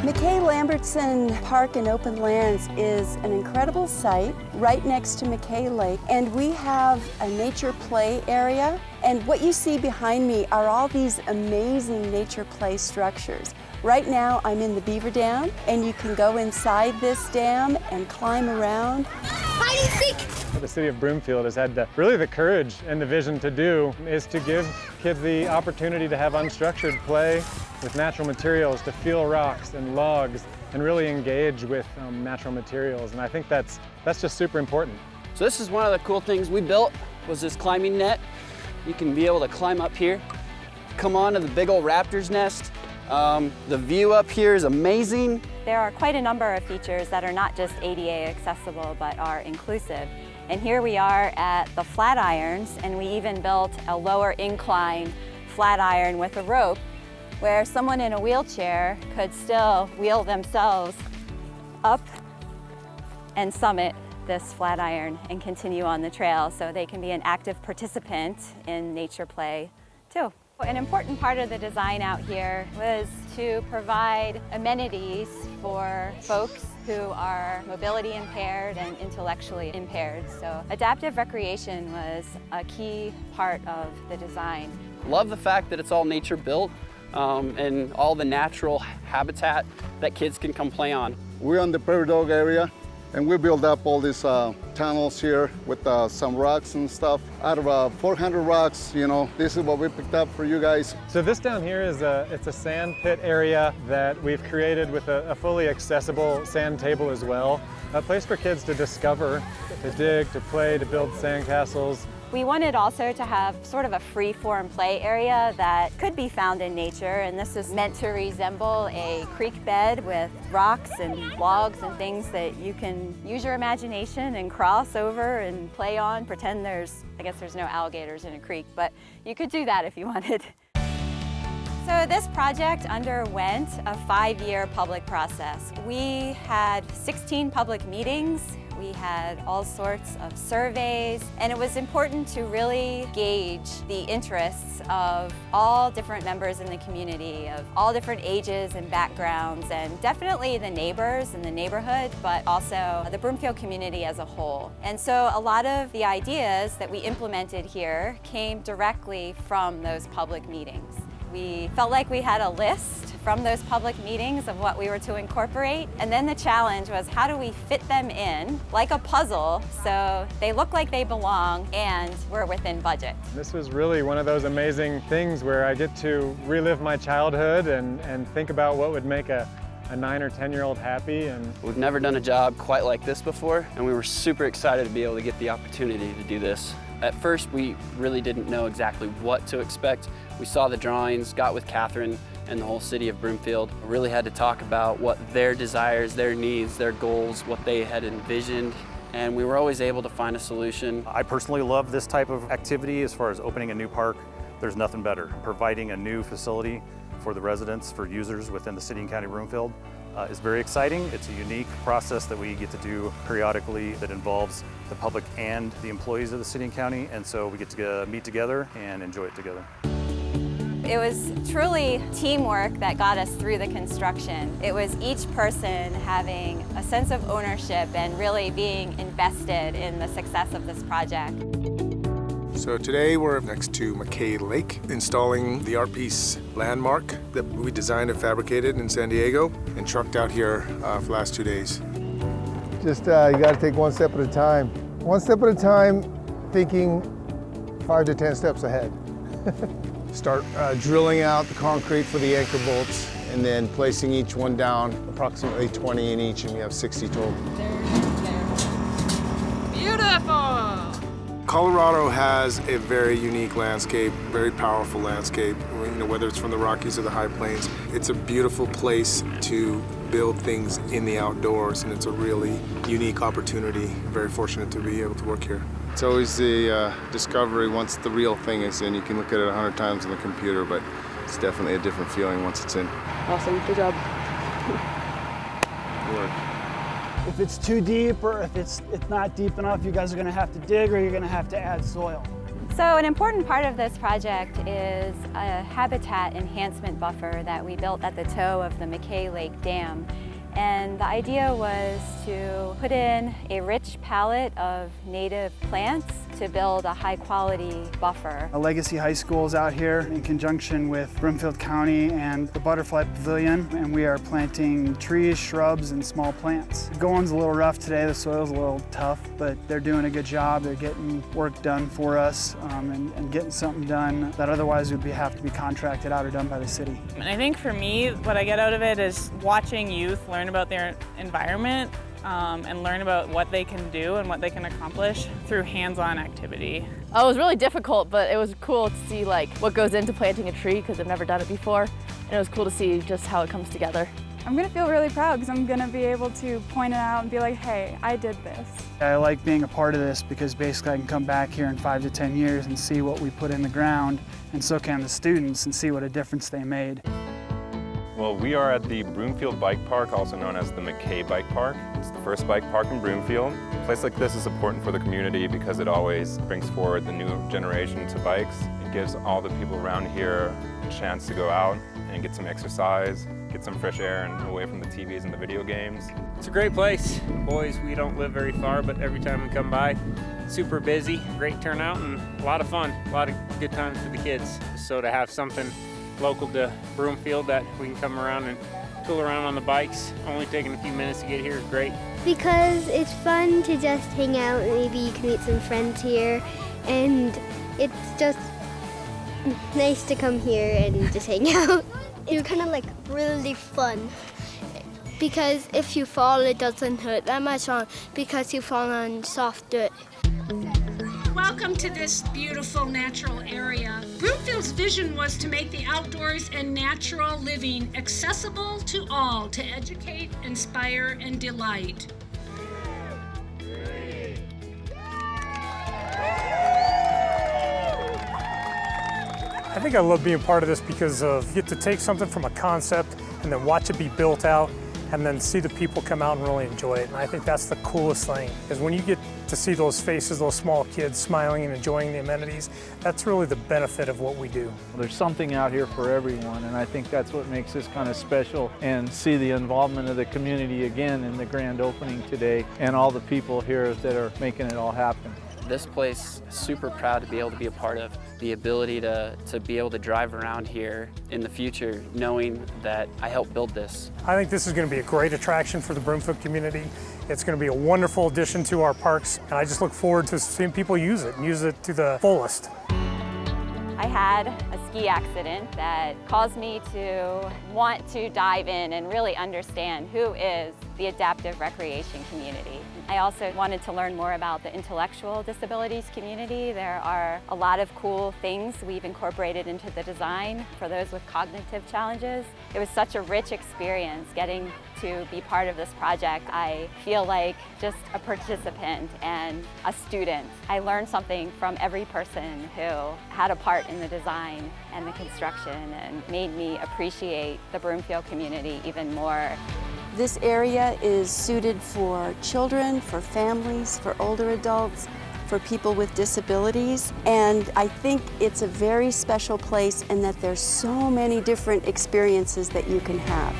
McKay Lambertson Park and Open Lands is an incredible site right next to McKay Lake, and we have a nature play area. And what you see behind me are all these amazing nature play structures. Right now I'm in the beaver dam, and you can go inside this dam and climb around. Hide and seek! What the city of Broomfield has had really the courage and the vision to do is to give kids the opportunity to have unstructured play with natural materials, to feel rocks and logs and really engage with natural materials. And I think that's just super important. So this is one of the cool things we built, was this climbing net. You can be able to climb up here, come on to the big old raptor's nest. The view up here is amazing. There are quite a number of features that are not just ADA accessible, but are inclusive. And here we are at the Flatirons, and we even built a lower incline Flatiron with a rope where someone in a wheelchair could still wheel themselves up and summit this Flatiron and continue on the trail, so they can be an active participant in nature play too. An important part of the design out here was to provide amenities for folks who are mobility impaired and intellectually impaired. So adaptive recreation was a key part of the design. Love the fact that it's all nature built and all the natural habitat that kids can come play on. We're on the prairie dog area, and we built up all these tunnels here with some rocks and stuff. Out of 400 rocks, you know, this is what we picked up for you guys. So this down here is it's a sand pit area that we've created with a fully accessible sand table as well. A place for kids to discover, to dig, to play, to build sand castles. We wanted also to have sort of a free-form play area that could be found in nature, and this is meant to resemble a creek bed with rocks and logs and things that you can use your imagination and cross over and play on, pretend I guess there's no alligators in a creek, but you could do that if you wanted. So this project underwent a 5-year public process. We had 16 public meetings. We had all sorts of surveys, and it was important to really gauge the interests of all different members in the community, of all different ages and backgrounds, and definitely the neighbors in the neighborhood, but also the Broomfield community as a whole. And so a lot of the ideas that we implemented here came directly from those public meetings. We felt like we had a list from those public meetings of what we were to incorporate, and then the challenge was, how do we fit them in like a puzzle so they look like they belong and we're within budget. This was really one of those amazing things where I get to relive my childhood and think about what would make a 9 or 10-year-old happy. And We've never done a job quite like this before, and we were super excited to be able to get the opportunity to do this. At first, we really didn't know exactly what to expect. We saw the drawings, got with Catherine and the whole city of Broomfield. We really had to talk about what their desires, their needs, their goals, what they had envisioned, and we were always able to find a solution. I personally love this type of activity as far as opening a new park. There's nothing better. Providing a new facility for the residents, for users within the city and county of Broomfield is very exciting. It's a unique process that we get to do periodically that involves the public and the employees of the city and county, and so we get to meet together and enjoy it together. It was truly teamwork that got us through the construction. It was each person having a sense of ownership and really being invested in the success of this project. So today we're next to McKay Lake, installing the art piece landmark that we designed and fabricated in San Diego and trucked out here for the last 2 days. Just you got to take one step at a time. One step at a time, thinking 5 to 10 steps ahead. Start drilling out the concrete for the anchor bolts and then placing each one down, approximately 20 in each, and we have 60 total. Beautiful! Colorado has a very unique landscape, very powerful landscape, you know, whether it's from the Rockies or the High Plains. It's a beautiful place to build things in the outdoors, and it's a really unique opportunity. Very fortunate to be able to work here. It's always the discovery once the real thing is in. You can look at it 100 times on the computer, but it's definitely a different feeling once it's in. Awesome, good job. Good work. If it's too deep or if it's not deep enough, you guys are gonna have to dig or you're gonna have to add soil. So an important part of this project is a habitat enhancement buffer that we built at the toe of the McKay Lake Dam. And the idea was to put in a rich palette of native plants to build a high-quality buffer. Legacy High School is out here in conjunction with Broomfield County and the Butterfly Pavilion, and we are planting trees, shrubs, and small plants. The going's a little rough today, the soil's a little tough, but they're doing a good job. They're getting work done for us and getting something done that otherwise would have to be contracted out or done by the city. And I think for me, what I get out of it is watching youth learn about their environment and learn about what they can do and what they can accomplish through hands-on activity. Oh, it was really difficult, but it was cool to see like what goes into planting a tree because I've never done it before. And it was cool to see just how it comes together. I'm gonna feel really proud because I'm gonna be able to point it out and be like, hey, I did this. I like being a part of this because basically I can come back here in 5 to 10 years and see what we put in the ground, and so can the students, and see what a difference they made. Well, we are at the Broomfield Bike Park, also known as the McKay Bike Park. It's the first bike park in Broomfield. A place like this is important for the community because it always brings forward the new generation to bikes. It gives all the people around here a chance to go out and get some exercise, get some fresh air and away from the TVs and the video games. It's a great place. Boys, we don't live very far, but every time we come by, super busy, great turnout, and a lot of fun, a lot of good times for the kids. So to have something local to Broomfield that we can come around and tool around on the bikes, only taking a few minutes to get here is great. Because it's fun to just hang out, maybe you can meet some friends here, and it's just nice to come here and just hang out. It's kind of like really fun because if you fall it doesn't hurt that much because you fall on soft dirt. Welcome to this beautiful natural area. Broomfield's vision was to make the outdoors and natural living accessible to all, to educate, inspire, and delight. I think I love being part of this because you get to take something from a concept and then watch it be built out and then see the people come out and really enjoy it. And I think that's the coolest thing, is when you get to see those faces, those small kids smiling and enjoying the amenities, that's really the benefit of what we do. There's something out here for everyone, and I think that's what makes this kind of special, and see the involvement of the community again in the grand opening today and all the people here that are making it all happen. This place, super proud to be able to be a part of. The ability to be able to drive around here in the future, knowing that I helped build this. I think this is going to be a great attraction for the Broomfield community. It's going to be a wonderful addition to our parks, and I just look forward to seeing people use it to the fullest. I had a ski accident that caused me to want to dive in and really understand who is the adaptive recreation community. I also wanted to learn more about the intellectual disabilities community. There are a lot of cool things we've incorporated into the design for those with cognitive challenges. It was such a rich experience getting to be part of this project. I feel like just a participant and a student. I learned something from every person who had a part in the design and the construction and made me appreciate the Broomfield community even more. This area is suited for children, for families, for older adults, for people with disabilities, and I think it's a very special place in that there's so many different experiences that you can have.